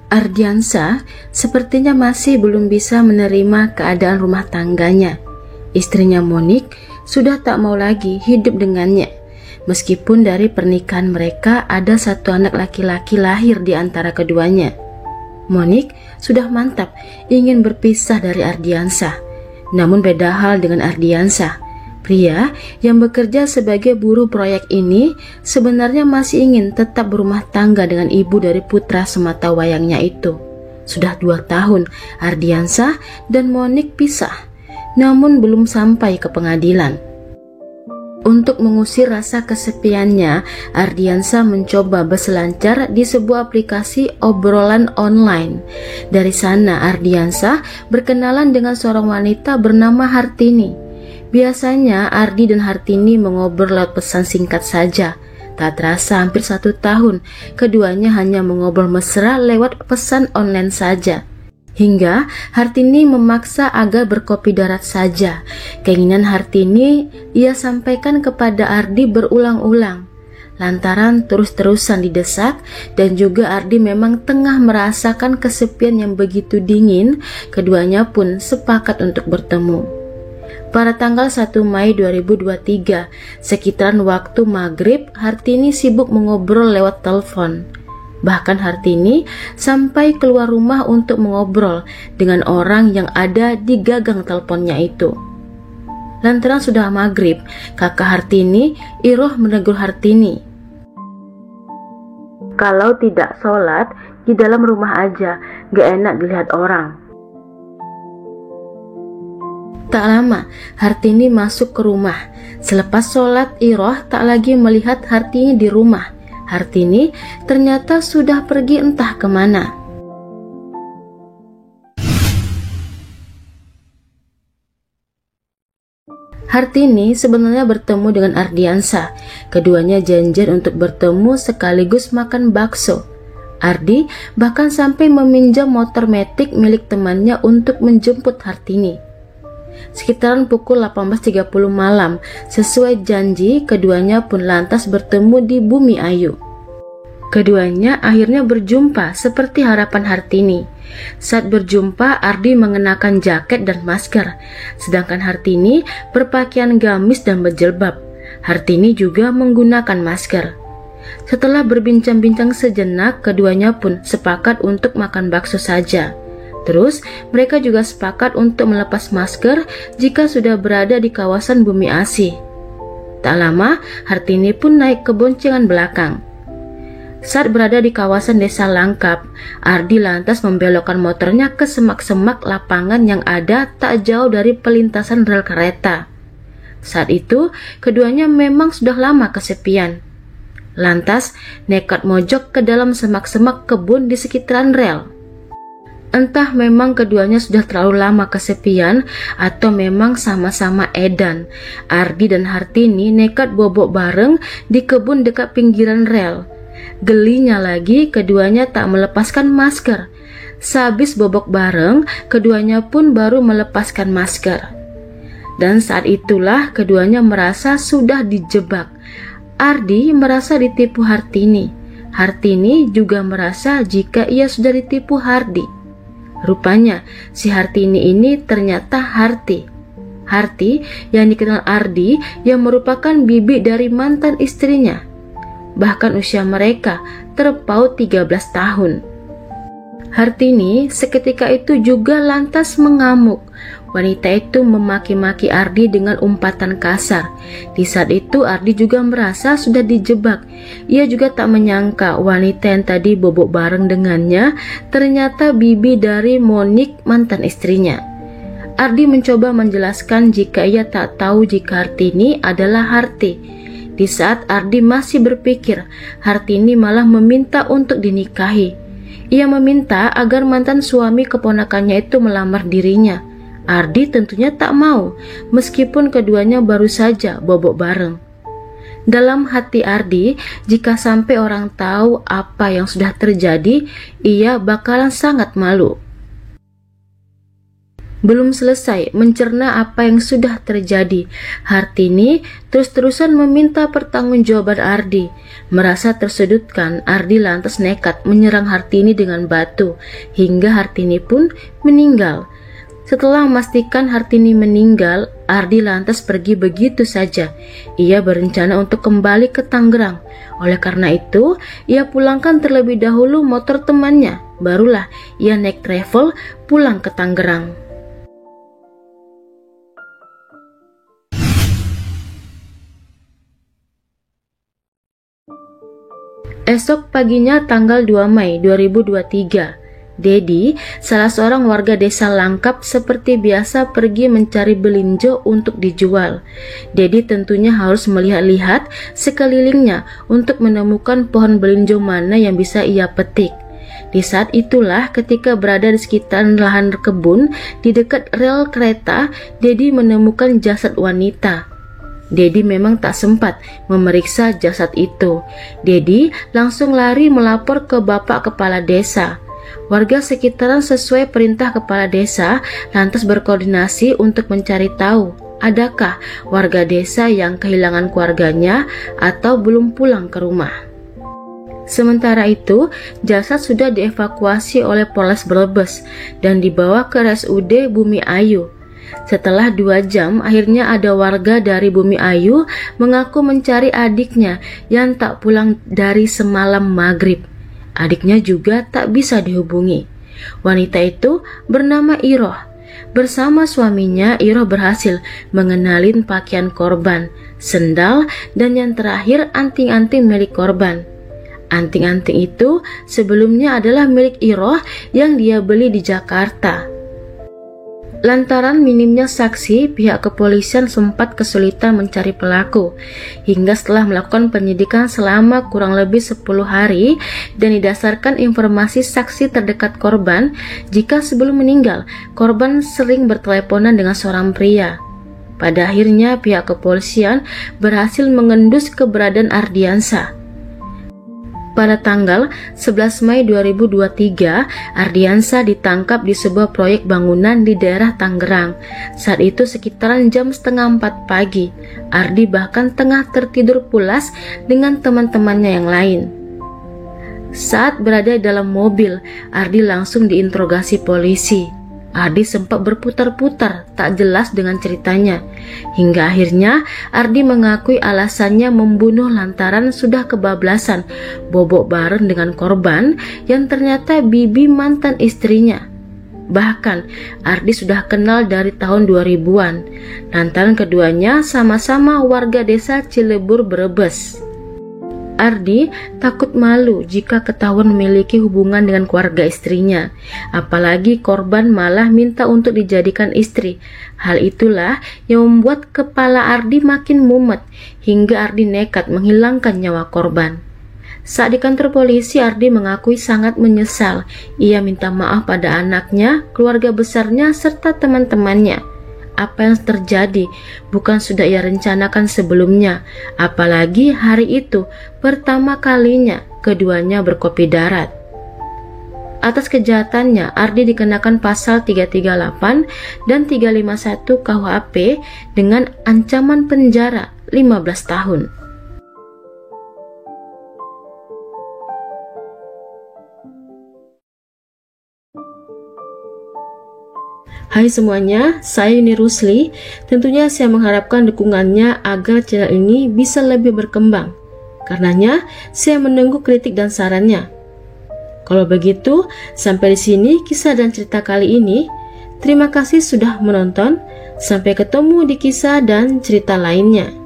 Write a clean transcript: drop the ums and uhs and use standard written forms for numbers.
Ardiansa sepertinya masih belum bisa menerima keadaan rumah tangganya. Istrinya Monik sudah tak mau lagi hidup dengannya. Meskipun dari pernikahan mereka ada satu anak laki-laki lahir di antara keduanya. Monik sudah mantap ingin berpisah dari Ardiansa. Namun beda hal dengan Ardiansa. Pria yang bekerja sebagai buruh proyek ini sebenarnya masih ingin tetap berumah tangga dengan ibu dari putra semata wayangnya itu. Sudah 2 tahun Ardiansa dan Monik pisah, namun belum sampai ke pengadilan. Untuk mengusir rasa kesepiannya, Ardiansa mencoba berselancar di sebuah aplikasi obrolan online. Dari sana Ardiansa berkenalan dengan seorang wanita bernama Hartini. Biasanya Ardi dan Hartini mengobrol lewat pesan singkat saja. Tak terasa hampir 1 tahun keduanya hanya mengobrol mesra lewat pesan online saja. Hingga Hartini memaksa agar berkopi darat saja. Keinginan Hartini ia sampaikan kepada Ardi berulang-ulang. Lantaran terus-terusan didesak dan juga Ardi memang tengah merasakan kesepian yang begitu dingin, keduanya pun sepakat untuk bertemu. Pada tanggal 1 Mei 2023, sekitaran waktu maghrib, Hartini sibuk mengobrol lewat telepon. Bahkan Hartini sampai keluar rumah untuk mengobrol dengan orang yang ada di gagang teleponnya itu. Lantaran sudah maghrib, kakak Hartini, Iroh, menegur Hartini. Kalau tidak sholat, di dalam rumah aja, gak enak dilihat orang. Tak lama, Hartini masuk ke rumah. Selepas sholat, Iroh tak lagi melihat Hartini di rumah. Hartini ternyata sudah pergi entah kemana. Hartini sebenarnya bertemu dengan Ardiansa. Keduanya janjian untuk bertemu sekaligus makan bakso. Ardi bahkan sampai meminjam motor metik milik temannya untuk menjemput Hartini. Sekitaran pukul 18.30 malam, sesuai janji, keduanya pun lantas bertemu di Bumi Ayu. Keduanya akhirnya berjumpa seperti harapan Hartini. Saat berjumpa, Ardi mengenakan jaket dan masker, sedangkan Hartini berpakaian gamis dan berjilbab. Hartini juga menggunakan masker. Setelah berbincang-bincang sejenak, keduanya pun sepakat untuk makan bakso saja. Terus, mereka juga sepakat untuk melepas masker jika sudah berada di kawasan Bumi Asih. Tak lama, Hartini pun naik ke boncengan belakang. Saat berada di kawasan Desa Langkap, Ardi lantas membelokkan motornya ke semak-semak lapangan yang ada tak jauh dari pelintasan rel kereta. Saat itu, keduanya memang sudah lama kesepian. Lantas, nekat mojok ke dalam semak-semak kebun di sekitaran rel. Entah memang keduanya sudah terlalu lama kesepian atau memang sama-sama edan, Ardi dan Hartini nekat bobok bareng di kebun dekat pinggiran rel. Gelinya lagi, keduanya tak melepaskan masker. Sehabis bobok bareng, keduanya pun baru melepaskan masker. Dan saat itulah keduanya merasa sudah dijebak. Ardi merasa ditipu Hartini. Hartini juga merasa jika ia sudah ditipu Hardi. Rupanya si Hartini ini ternyata Harti. Harti yang dikenal Ardi yang merupakan bibi dari mantan istrinya. Bahkan usia mereka terpaut 13 tahun. Hartini seketika itu juga lantas mengamuk. Wanita itu memaki-maki Ardi dengan umpatan kasar. Di saat itu Ardi juga merasa sudah dijebak. Ia juga tak menyangka wanita yang tadi bobok bareng dengannya ternyata bibi dari Monik, mantan istrinya. Ardi mencoba menjelaskan jika ia tak tahu jika Hartini adalah Harti. Di saat Ardi masih berpikir, Hartini malah meminta untuk dinikahi. Ia meminta agar mantan suami keponakannya itu melamar dirinya. Ardi tentunya tak mau, meskipun keduanya baru saja bobok bareng. Dalam hati Ardi, jika sampai orang tahu apa yang sudah terjadi, ia bakalan sangat malu. Belum selesai mencerna apa yang sudah terjadi, Hartini terus-terusan meminta pertanggungjawaban Ardi. Merasa tersudutkan, Ardi lantas nekat menyerang Hartini dengan batu, hingga Hartini pun meninggal. Setelah memastikan Hartini meninggal, Ardi lantas pergi begitu saja. Ia berencana untuk kembali ke Tangerang. Oleh karena itu, ia pulangkan terlebih dahulu motor temannya. Barulah ia naik travel pulang ke Tangerang. Esok paginya tanggal 2 Mei 2023, Dedi, salah seorang warga desa Langkap seperti biasa pergi mencari belinjo untuk dijual. Dedi tentunya harus melihat-lihat sekelilingnya untuk menemukan pohon belinjo mana yang bisa ia petik. Di saat itulah ketika berada di sekitar lahan kebun di dekat rel kereta, Dedi menemukan jasad wanita. Dedi memang tak sempat memeriksa jasad itu. Dedi langsung lari melapor ke Bapak Kepala Desa. Warga sekitaran sesuai perintah Kepala Desa lantas berkoordinasi untuk mencari tahu adakah warga desa yang kehilangan keluarganya atau belum pulang ke rumah. Sementara itu, jasad sudah dievakuasi oleh Polres Brebes dan dibawa ke RSUD Bumi Ayu. Setelah 2 jam, akhirnya ada warga dari Bumi Ayu mengaku mencari adiknya yang tak pulang dari semalam maghrib. Adiknya juga tak bisa dihubungi. Wanita itu bernama Iroh. Bersama suaminya, Iroh berhasil mengenalin pakaian korban, sendal, dan yang terakhir anting-anting milik korban. Anting-anting itu sebelumnya adalah milik Iroh yang dia beli di Jakarta. Lantaran minimnya saksi, pihak kepolisian sempat kesulitan mencari pelaku. Hingga setelah melakukan penyidikan selama kurang lebih 10 hari dan didasarkan informasi saksi terdekat korban, jika sebelum meninggal, korban sering berteleponan dengan seorang pria. Pada akhirnya pihak kepolisian berhasil mengendus keberadaan Ardiansa. Pada tanggal 11 Mei 2023, Ardiansa ditangkap di sebuah proyek bangunan di daerah Tangerang. Saat itu sekitaran jam setengah 4 pagi. Ardi bahkan tengah tertidur pulas dengan teman-temannya yang lain. Saat berada dalam mobil, Ardi langsung diinterogasi polisi. Ardi sempat berputar-putar, tak jelas dengan ceritanya. Hingga akhirnya Ardi mengakui alasannya membunuh lantaran sudah kebablasan bobok bareng dengan korban yang ternyata bibi mantan istrinya. Bahkan Ardi sudah kenal dari tahun 2000-an, lantaran keduanya sama-sama warga desa Cilebur, Brebes. Ardi takut malu jika ketahuan memiliki hubungan dengan keluarga istrinya, apalagi korban malah minta untuk dijadikan istri. Hal itulah yang membuat kepala Ardi makin mumet, hingga Ardi nekat menghilangkan nyawa korban. Saat di kantor polisi, Ardi mengakui sangat menyesal. Ia minta maaf pada anaknya, keluarga besarnya, serta teman-temannya. Apa yang terjadi bukan sudah ia rencanakan sebelumnya, apalagi hari itu pertama kalinya keduanya berkopi darat. Atas kejahatannya, Ardi dikenakan pasal 338 dan 351 KUHP dengan ancaman penjara 15 tahun. Hai semuanya, saya Yuni Rusli. Tentunya saya mengharapkan dukungannya agar channel ini bisa lebih berkembang. Karenanya, saya menunggu kritik dan sarannya. Kalau begitu, sampai di sini kisah dan cerita kali ini. Terima kasih sudah menonton. Sampai ketemu di kisah dan cerita lainnya.